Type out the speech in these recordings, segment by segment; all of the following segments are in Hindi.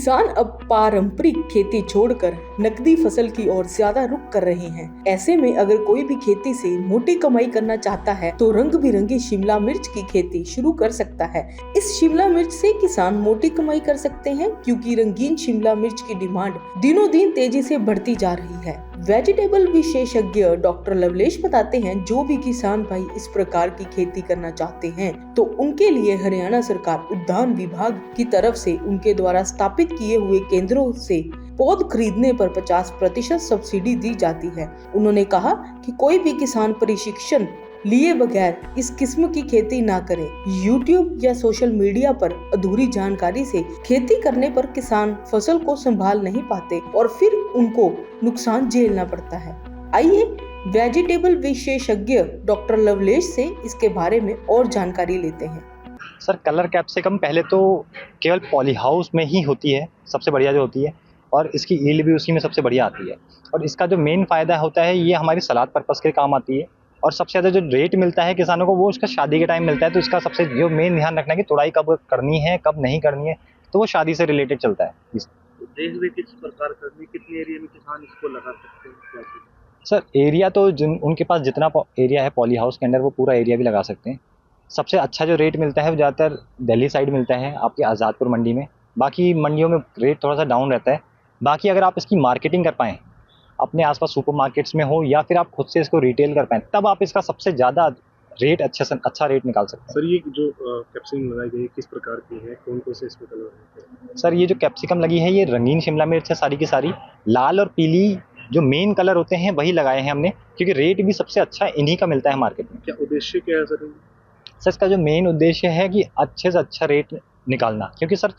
किसान अब पारंपरिक खेती छोड़कर नकदी फसल की ओर ज्यादा रुख कर रहे हैं। ऐसे में अगर कोई भी खेती से मोटी कमाई करना चाहता है तो रंग बिरंगी शिमला मिर्च की खेती शुरू कर सकता है। इस शिमला मिर्च से किसान मोटी कमाई कर सकते हैं क्योंकि रंगीन शिमला मिर्च की डिमांड दिनों दिन तेजी से बढ़ती जा रही है। वेजिटेबल विशेषज्ञ डॉक्टर लवलेश बताते हैं, जो भी किसान भाई इस प्रकार की खेती करना चाहते हैं तो उनके लिए हरियाणा सरकार उद्यान विभाग की तरफ से उनके द्वारा स्थापित किए हुए केंद्रों से पौध खरीदने पर 50% सब्सिडी दी जाती है। उन्होंने कहा कि कोई भी किसान प्रशिक्षण लिए बगैर इस किस्म की खेती ना करे। YouTube या सोशल मीडिया पर अधूरी जानकारी से खेती करने पर किसान फसल को संभाल नहीं पाते और फिर उनको नुकसान झेलना पड़ता है। आइए वेजिटेबल विशेषज्ञ डॉक्टर लवलेश से इसके बारे में और जानकारी लेते हैं। सर, कलर कैप्सिकम पहले तो केवल पॉली हाउस में ही होती है, सबसे बढ़िया जो होती है, और इसकी यील्ड भी उसी में सबसे बढ़िया आती है। और इसका जो मेन फ़ायदा होता है, ये हमारी सलाद पर्पस के काम आती है। और सबसे ज़्यादा जो रेट मिलता है किसानों को, वो उसका शादी के टाइम मिलता है। तो इसका सबसे जो मेन ध्यान रखना है कि तुड़ाई कब करनी है, कब नहीं करनी है, तो वो शादी से रिलेटेड चलता है। देख में किस प्रकार करनी, कितने एरिया में किसान इसको लगा सकते हैं, क्या चीज़? सर, एरिया तो जिन उनके पास जितना एरिया है पॉली हाउस के अंदर, वो पूरा एरिया भी लगा सकते हैं। सबसे अच्छा जो रेट मिलता है वो ज़्यादातर दिल्ली साइड मिलता है, आपके आज़ादपुर मंडी में। बाकी मंडियों में रेट थोड़ा सा डाउन रहता है। बाकी अगर आप इसकी मार्केटिंग कर पाएँ, अपने आसपास सुपर मार्केट्स में हो, या फिर आप खुद से इसको रिटेल कर पाएँ, तब आप इसका सबसे ज़्यादा रेट अच्छा रेट निकाल सकते हैं। सर, ये जो कैप्सिकम लगाई गई है किस प्रकार की है, कौन कौन से इसमें कलर है? सर, ये जो कैप्सिकम लगी है, ये रंगीन शिमला मिर्च है सारी की सारी। लाल और पीली जो मेन कलर होते हैं वही लगाए हैं हमने, क्योंकि रेट भी सबसे अच्छा इन्हीं का मिलता है मार्केट में। क्या उद्देश्य क्या है सर? सर, इसका जो मेन उद्देश्य है कि अच्छे से अच्छा रेट निकालना, क्योंकि सर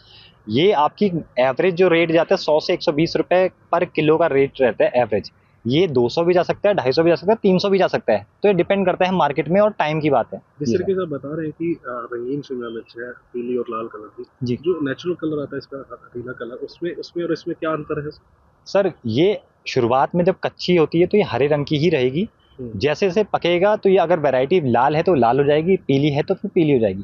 ये आपकी एवरेज जो रेट जाता है 100 से 120 रुपए पर किलो का रेट रहता है एवरेज। ये 200 भी जा सकता है, 250 भी जा सकता है, 300 भी जा सकता है। तो ये डिपेंड करता है मार्केट में और टाइम की बात है। जिस तरीके से आप बता रहे हैं कि रंगीन शिमला मिर्च है, पीली और लाल कलर की, जी। जो नेचुरल कलर आता है इसका पीला कलर, उसमें और इसमें क्या अंतर है? सर, ये शुरुआत में जब कच्ची होती है तो ये हरे रंग की ही रहेगी। जैसे जैसे पकेगा तो ये अगर वैरायटी लाल है तो लाल हो जाएगी, पीली है तो फिर पीली हो जाएगी।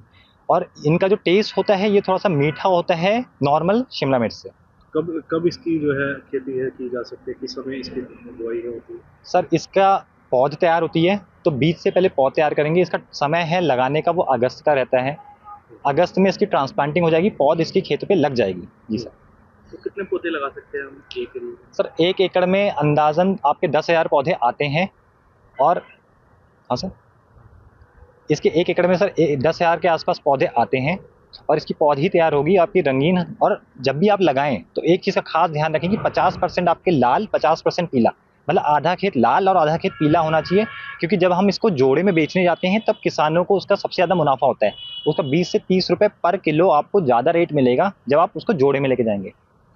और इनका जो टेस्ट होता है ये थोड़ा सा मीठा होता है नॉर्मल शिमला मिर्च से। कब इसकी जो है खेती है की जा सकती है, किस समय इसकी बुआई होती है? सर, इसका पौध तैयार होती है तो बीज से पहले पौध तैयार करेंगे। इसका समय है लगाने का, वो अगस्त का रहता है। अगस्त में इसकी ट्रांसप्लांटिंग हो जाएगी, पौध इसकी खेतों पे लग जाएगी। जी सर। तो कितने पौधे लगा सकते हैं हम एक एकड़ में? सर, 1 एकड़ में अंदाजन आपके 10,000 पौधे आते हैं। और हाँ सर, इसके 1 एकड़ में सर 10,000 के आसपास पौधे आते हैं। और इसकी पौधी तैयार होगी आपकी रंगीन। और जब भी आप लगाएं तो एक चीज़ का खास ध्यान रखें कि 50% आपके लाल, 50% पीला, मतलब आधा खेत लाल और आधा खेत पीला होना चाहिए। क्योंकि जब हम इसको जोड़े में बेचने जाते हैं तब किसानों को उसका सबसे ज़्यादा मुनाफा होता है। उसका 20 से 30 रुपये पर किलो आपको ज़्यादा रेट मिलेगा जब आप उसको जोड़े में लेके जाएंगे।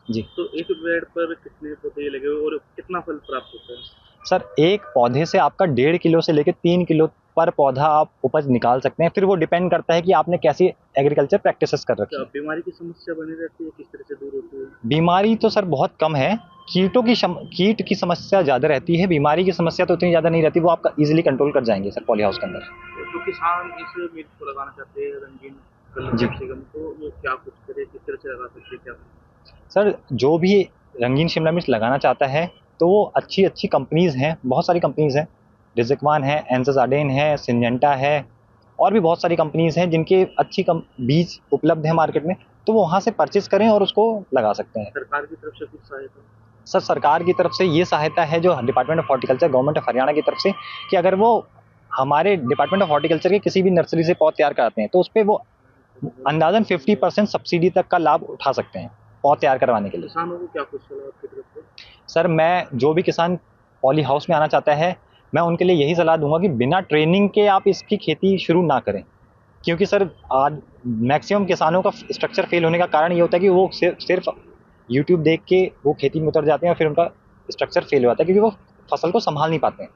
जी। तो एक बेड पर कितने पौधे लगे और कितना फल प्राप्त होता है? सर, एक पौधे से आपका 1.5 किलो से लेकर 3 किलो पर पौधा आप उपज निकाल सकते हैं। फिर वो डिपेंड करता है कि आपने कैसी एग्रीकल्चर प्रैक्टिसेस कर रखी है। बीमारी की समस्या बनी रहती है, किस तरह से दूर होती है? बीमारी तो सर बहुत कम है। कीट की समस्या ज़्यादा रहती है। बीमारी की समस्या तो इतनी ज़्यादा नहीं रहती, वो आपका इजीली कंट्रोल कर जाएंगे सर पॉली हाउस के अंदर। तो किसान इस मिर्च को लगाना चाहते हैं रंगीन कलर जी। कैप्सिकम, तो वो क्या कुछ करे, किस तरह से लगा सकते हैं, क्या? सर, जो भी रंगीन शिमला मिर्च लगाना चाहता है तो वो अच्छी कंपनीज़ हैं, बहुत सारी कंपनीज़ हैं। रिजिकवान है, एंसस आर्डेन है, सिंजेंटा है, और भी बहुत सारी कंपनीज़ हैं जिनके बीज उपलब्ध है मार्केट में। तो वो वहाँ से परचेज करें और उसको लगा सकते हैं। सरकार की तरफ से कुछ सहायता? सर, सरकार की तरफ से ये सहायता है जो department of horticulture, government of Haryana की तरफ से, कि अगर वो हमारे डिपार्टमेंट ऑफ हॉर्टिकल्चर के किसी भी नर्सरी से पौध तैयार कराते हैं तो उस पर वो अंदाजन 50% सब्सिडी तक का लाभ उठा सकते हैं पौध तैयार करवाने के लिए। किसानों को क्या कुछ सलाह आपकी तरफ से? सर, मैं जो भी किसान पॉली हाउस में आना चाहता है, मैं उनके लिए यही सलाह दूंगा कि बिना ट्रेनिंग के आप इसकी खेती शुरू ना करें। क्योंकि सर, आज मैक्सिमम किसानों का स्ट्रक्चर फेल होने का कारण ये होता है कि वो सिर्फ यूट्यूब देख के वो खेती में उतर जाते हैं और फिर उनका स्ट्रक्चर फेल हो जाता है क्योंकि वो फसल को संभाल नहीं पाते हैं।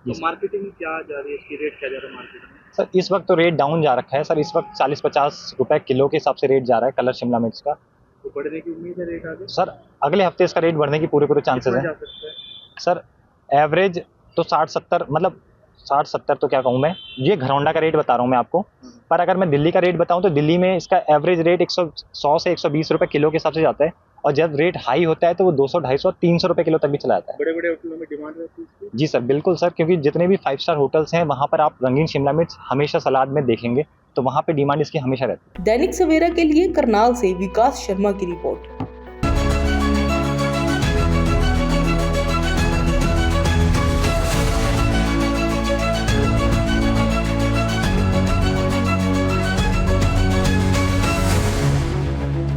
तो मार्केटिंग क्या जा रही है इसकी, रेट क्या जा रहा है मार्केट में? सर, इस वक्त तो रेट डाउन जा रखा है सर। इस वक्त 40-50 रुपए किलो के हिसाब से रेट जा रहा है कलर शिमला मिर्च का। तो बढ़ने की उम्मीद है रेट आगे? सर, अगले हफ्ते इसका रेट बढ़ने की पूरे चांसेस कितना हैं। जा सकता है? सर, एवरेज तो 60-70, मतलब 60-70 तो क्या कहूँ मैं, ये घरौंडा का रेट बता रहा हूँ मैं आपको। पर अगर मैं दिल्ली का रेट बताऊँ तो दिल्ली में इसका एवरेज रेट 100 से 120 रुपए किलो के हिसाब से जाता है। और जब रेट हाई होता है तो वो 200, 250 और 300 रुपये किलो तक भी चला जाता है। बड़े बड़े होटलों में डिमांड रहती है इसकी? जी सर, बिल्कुल सर, क्योंकि जितने भी 5 स्टार होटल्स हैं वहाँ पर आप रंगीन शिमला मिर्च हमेशा सलाद में देखेंगे, तो वहाँ पे डिमांड इसकी हमेशा रहती है। दैनिक सवेरा के लिए करनाल से विकास शर्मा की रिपोर्ट।